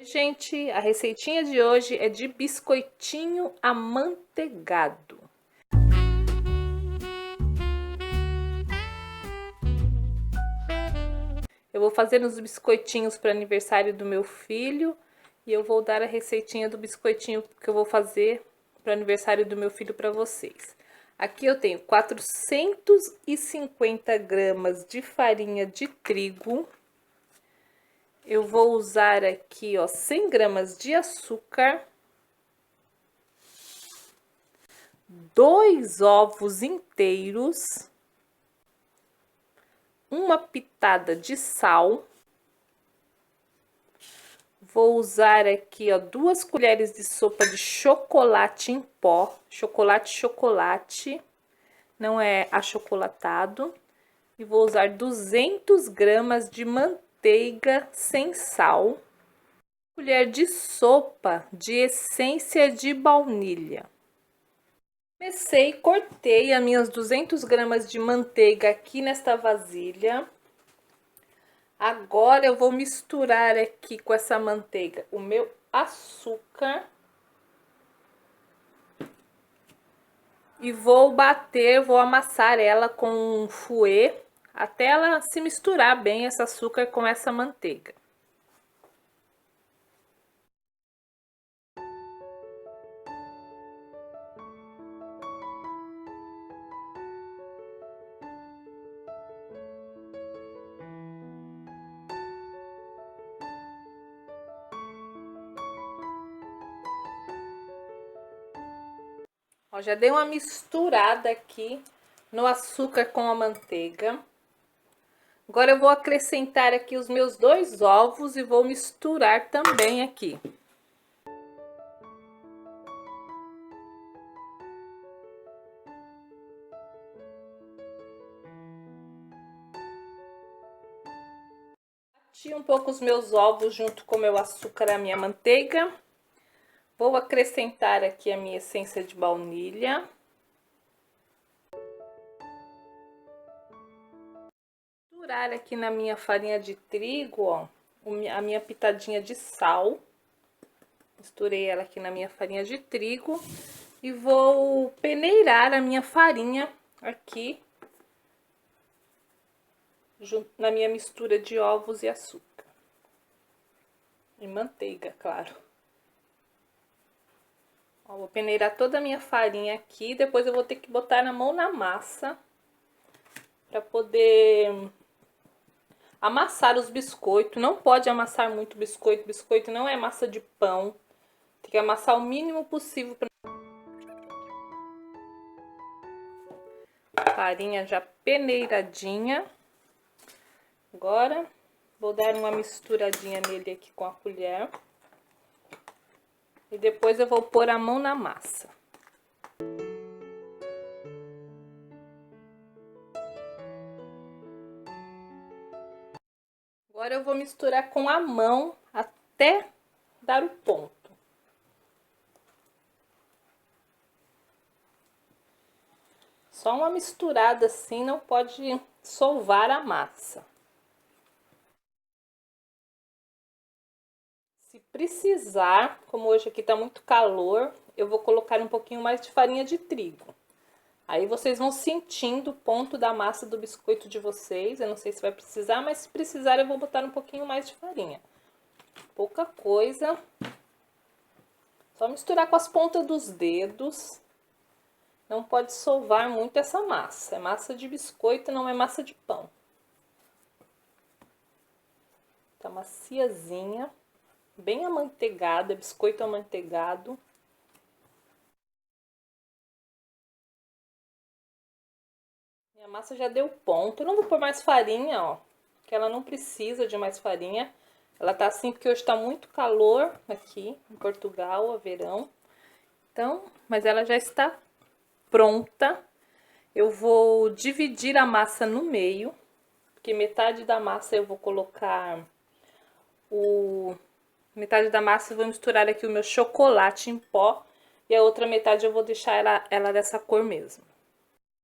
Gente, a receitinha de hoje é de biscoitinho amanteigado. Eu vou fazer os biscoitinhos para aniversário do meu filho e eu vou dar a receitinha do biscoitinho que eu vou fazer para aniversário do meu filho para vocês. Aqui eu tenho 450 gramas de farinha de trigo. Eu vou usar aqui, ó, 100 gramas de açúcar, 2 ovos inteiros, uma pitada de sal. Vou usar aqui, ó, 2 colheres de sopa de chocolate em pó, chocolate, não é achocolatado. E vou usar 200 gramas de manteiga sem sal, colher de sopa de essência de baunilha. Cortei as minhas 200 gramas de manteiga aqui nesta vasilha. Agora eu vou misturar aqui com essa manteiga o meu açúcar. E vou bater, vou amassar ela com um fouet até ela se misturar bem, esse açúcar com essa manteiga. Ó, já dei uma misturada aqui no açúcar com a manteiga. Agora eu vou acrescentar aqui os meus 2 ovos e vou misturar também aqui. Bati um pouco os meus ovos junto com o meu açúcar e a minha manteiga. Vou acrescentar aqui a minha essência de baunilha. Misturar aqui na minha farinha de trigo, ó, a minha pitadinha de sal. Misturei ela aqui na minha farinha de trigo e vou peneirar a minha farinha aqui junto na minha mistura de ovos e açúcar. E manteiga, claro. Ó, vou peneirar toda a minha farinha aqui, depois eu vou ter que botar a mão na massa para poder amassar os biscoitos. Não pode amassar muito biscoito, biscoito não é massa de pão. Tem que amassar o mínimo possível. Farinha já peneiradinha. Agora, vou dar uma misturadinha nele aqui com a colher. E depois eu vou pôr a mão na massa. Agora eu vou misturar com a mão até dar o ponto. Só uma misturada assim, não pode solvar a massa. Se precisar, como hoje aqui tá muito calor, eu vou colocar um pouquinho mais de farinha de trigo. Aí vocês vão sentindo o ponto da massa do biscoito de vocês. Eu não sei se vai precisar, mas se precisar eu vou botar um pouquinho mais de farinha. Pouca coisa. Só misturar com as pontas dos dedos. Não pode solvar muito essa massa. É massa de biscoito, não é massa de pão. Tá maciazinha. Bem amanteigada, biscoito amanteigado. Minha massa já deu ponto. Eu não vou pôr mais farinha, ó, que ela não precisa de mais farinha. Ela tá assim porque hoje tá muito calor aqui em Portugal, é verão. Então, mas ela já está pronta. Eu vou dividir a massa no meio, porque metade da massa eu vou colocar metade da massa eu vou misturar aqui o meu chocolate em pó e a outra metade eu vou deixar ela dessa cor mesmo.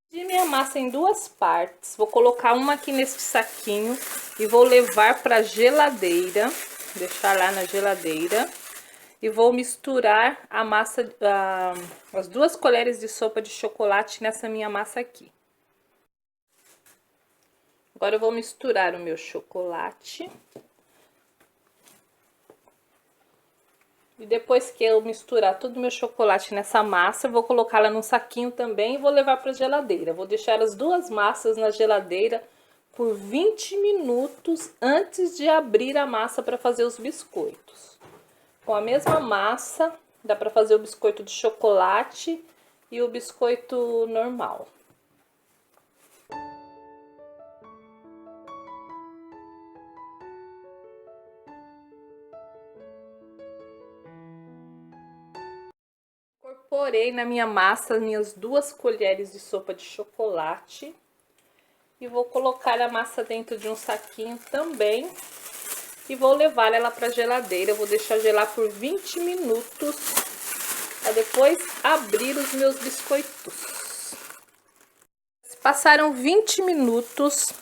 Dividi minha massa em 2 partes, vou colocar uma aqui nesse saquinho e vou levar para a geladeira. deixar lá na geladeira. E vou misturar a massa, as 2 colheres de sopa de chocolate nessa minha massa aqui. Agora eu vou misturar o meu chocolate. E depois que eu misturar todo o meu chocolate nessa massa, eu vou colocá-la num saquinho também e vou levar para a geladeira. Vou deixar as 2 massas na geladeira por 20 minutos antes de abrir a massa para fazer os biscoitos. Com a mesma massa, dá para fazer o biscoito de chocolate e o biscoito normal. Incorporei na minha massa minhas 2 colheres de sopa de chocolate. E vou colocar a massa dentro de um saquinho também. E vou levar ela para a geladeira. Eu vou deixar gelar por 20 minutos. Para depois abrir os meus biscoitos. Passaram 20 minutos.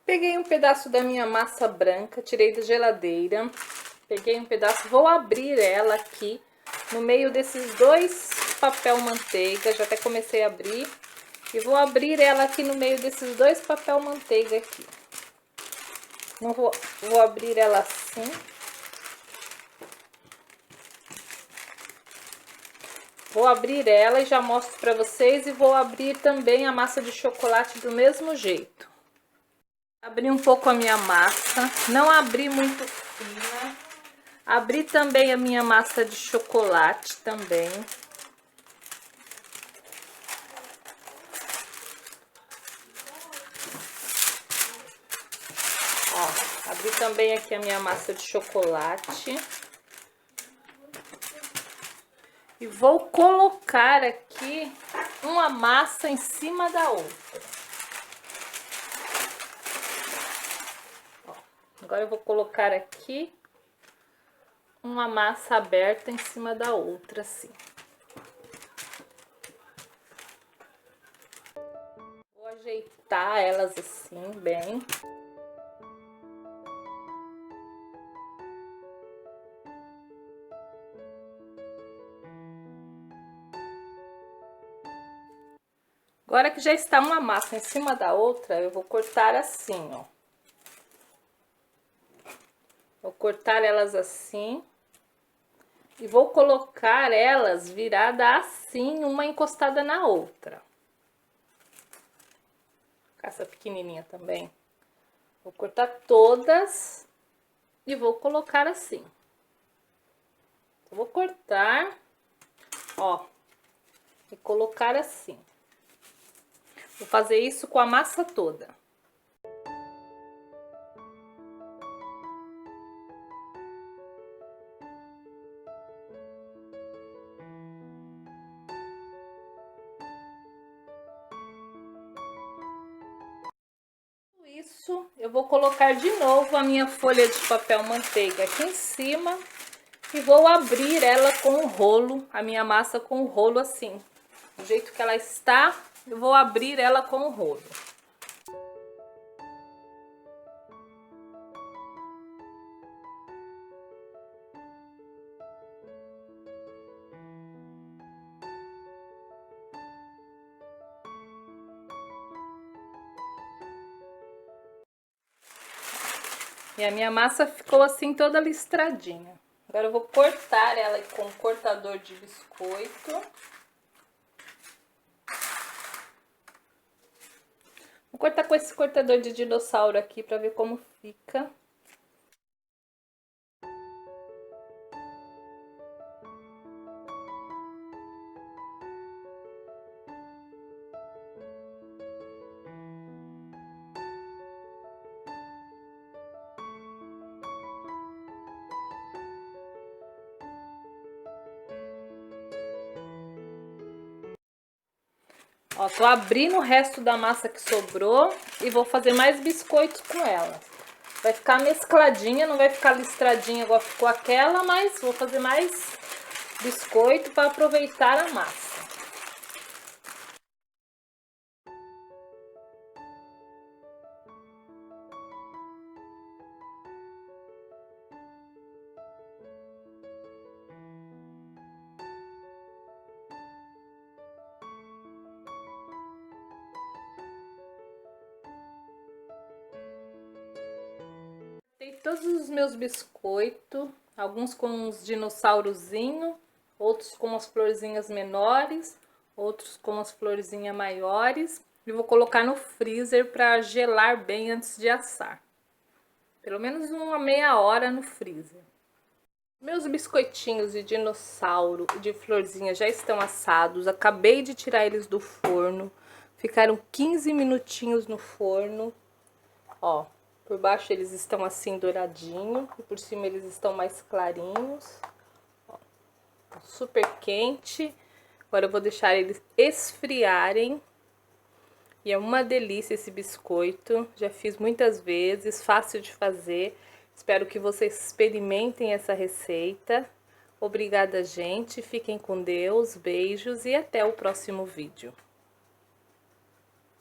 Peguei um pedaço da minha massa branca, tirei da geladeira. Peguei um pedaço, vou abrir ela aqui no meio desses 2 papel manteiga. Já até comecei a abrir. E vou abrir ela aqui no meio desses 2 papel manteiga aqui. Não vou abrir ela assim. Vou abrir ela e já mostro pra vocês. E vou abrir também a massa de chocolate do mesmo jeito. Abri um pouco a minha massa, não abri muito fina. Abri também a minha massa de chocolate também. Ó, abri também aqui a minha massa de chocolate. E vou colocar aqui uma massa em cima da outra. Ó, agora eu vou colocar aqui uma massa aberta em cima da outra, assim. Vou ajeitar elas assim, bem. Agora que já está uma massa em cima da outra, eu vou cortar assim, ó. Vou cortar elas assim. E vou colocar elas virada assim, uma encostada na outra. Essa pequenininha também. Vou cortar todas e vou colocar assim. Eu vou cortar, ó, e colocar assim. Vou fazer isso com a massa toda. Isso, eu vou colocar de novo a minha folha de papel manteiga aqui em cima e vou abrir ela com o rolo, a minha massa com o rolo assim. Do jeito que ela está, eu vou abrir ela com o rolo. E a minha massa ficou assim toda listradinha. Agora eu vou cortar ela com um cortador de biscoito. Vou cortar com esse cortador de dinossauro aqui para ver como fica. Ó, tô abrindo o resto da massa que sobrou e vou fazer mais biscoitos com ela. Vai ficar mescladinha, não vai ficar listradinha igual ficou aquela, mas vou fazer mais biscoito para aproveitar a massa. todos os meus biscoitos, alguns com uns dinossaurozinhos, outros com umas florzinhas menores, outros com umas florzinhas maiores. E vou colocar no freezer para gelar bem antes de assar. Pelo menos uma meia hora no freezer. Meus biscoitinhos de dinossauro de florzinha já estão assados. Acabei de tirar eles do forno. Ficaram 15 minutinhos no forno. Ó, por baixo eles estão assim douradinho e por cima eles estão mais clarinhos. Ó, super quente. Agora eu vou deixar eles esfriarem. E é uma delícia esse biscoito. Já fiz muitas vezes, fácil de fazer. Espero que vocês experimentem essa receita. Obrigada, gente. Fiquem com Deus, beijos e até o próximo vídeo.